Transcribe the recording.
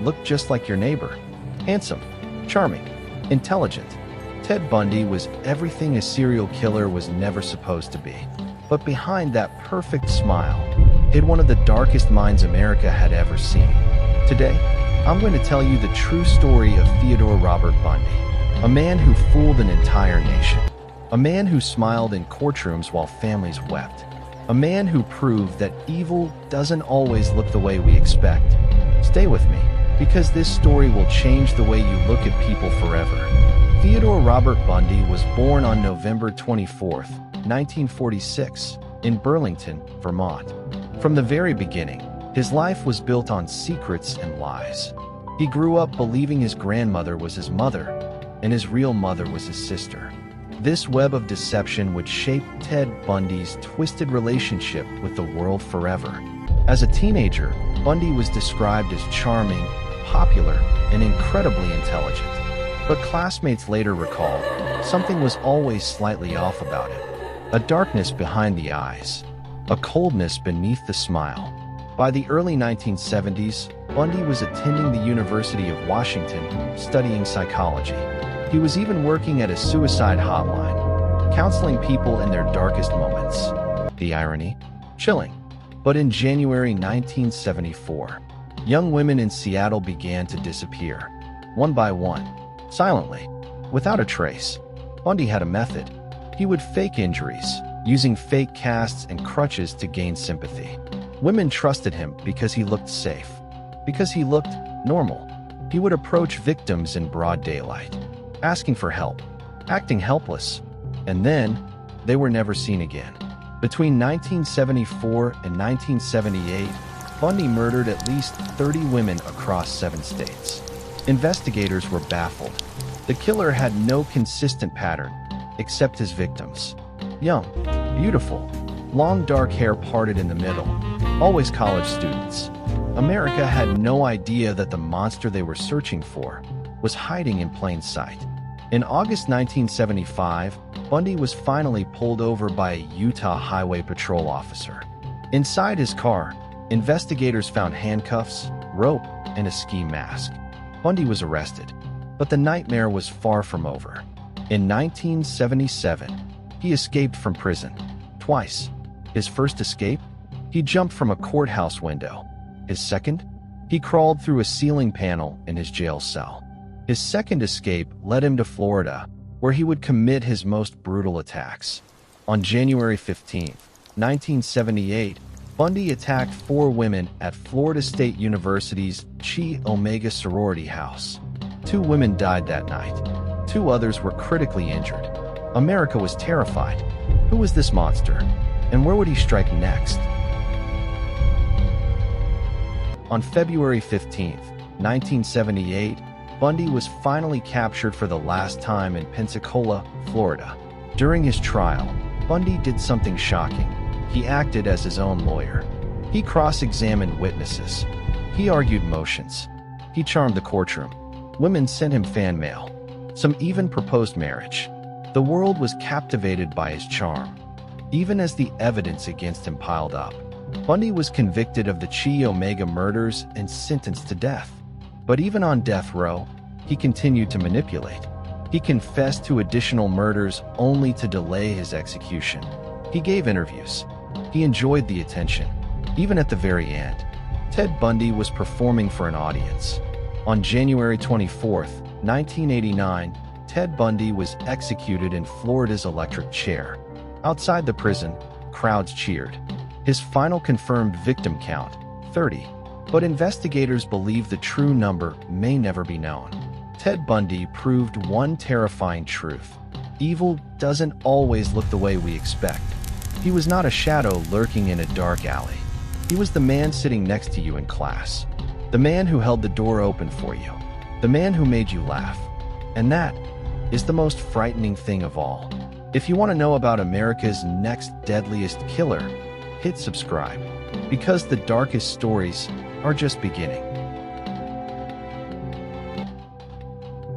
looked just like your neighbor. Handsome, charming, intelligent. Ted Bundy was everything a serial killer was never supposed to be. But behind that perfect smile hid one of the darkest minds America had ever seen. Today, I'm going to tell you the true story of Theodore Robert Bundy, a man who fooled an entire nation, a man who smiled in courtrooms while families wept, a man who proved that evil doesn't always look the way we expect. Stay with me, because this story will change the way you look at people forever. Theodore Robert Bundy was born on November 24, 1946, in Burlington, Vermont. From the very beginning, his life was built on secrets and lies. He grew up believing his grandmother was his mother, and his real mother was his sister. This web of deception would shape Ted Bundy's twisted relationship with the world forever. As a teenager, Bundy was described as charming, popular, and incredibly intelligent. But classmates later recalled something was always slightly off about him. A darkness behind the eyes, a coldness beneath the smile. By the early 1970s, Bundy was attending the University of Washington, studying psychology. He was even working at a suicide hotline, counseling people in their darkest moments. The irony? Chilling. But in January 1974, young women in Seattle began to disappear, one by one, silently, without a trace. Bundy had a method. He would fake injuries, using fake casts and crutches to gain sympathy. Women trusted him because he looked safe, because he looked normal. He would approach victims in broad daylight, asking for help, acting helpless, and then they were never seen again. Between 1974 and 1978, Bundy murdered at least 30 women across 7 states. Investigators were baffled. The killer had no consistent pattern, except his victims. Young, beautiful, long dark hair parted in the middle, always college students. America had no idea that the monster they were searching for was hiding in plain sight. In August 1975, Bundy was finally pulled over by a Utah Highway Patrol officer. Inside his car, investigators found handcuffs, rope, and a ski mask. Bundy was arrested, but the nightmare was far from over. In 1977, he escaped from prison, twice. His first escape? He jumped from a courthouse window. His second? He crawled through a ceiling panel in his jail cell. His second escape led him to Florida, where he would commit his most brutal attacks. On January 15, 1978, Bundy attacked 4 women at Florida State University's Chi Omega sorority house. 2 women died that night. 2 others were critically injured. America was terrified. Who was this monster? And where would he strike next? On February 15, 1978, Bundy was finally captured for the last time in Pensacola, Florida. During his trial, Bundy did something shocking. He acted as his own lawyer. He cross-examined witnesses. He argued motions. He charmed the courtroom. Women sent him fan mail. Some even proposed marriage. The world was captivated by his charm. Even as the evidence against him piled up, Bundy was convicted of the Chi Omega murders and sentenced to death. But even on death row, he continued to manipulate. He confessed to additional murders only to delay his execution. He gave interviews. He enjoyed the attention. Even at the very end, Ted Bundy was performing for an audience. On January 24, 1989, Ted Bundy was executed in Florida's electric chair. Outside the prison, crowds cheered. His final confirmed victim count, 30. But investigators believe the true number may never be known. Ted Bundy proved one terrifying truth. Evil doesn't always look the way we expect. He was not a shadow lurking in a dark alley. He was the man sitting next to you in class. The man who held the door open for you. The man who made you laugh. And that is the most frightening thing of all. If you want to know about America's next deadliest killer, hit subscribe, because the darkest stories are just beginning.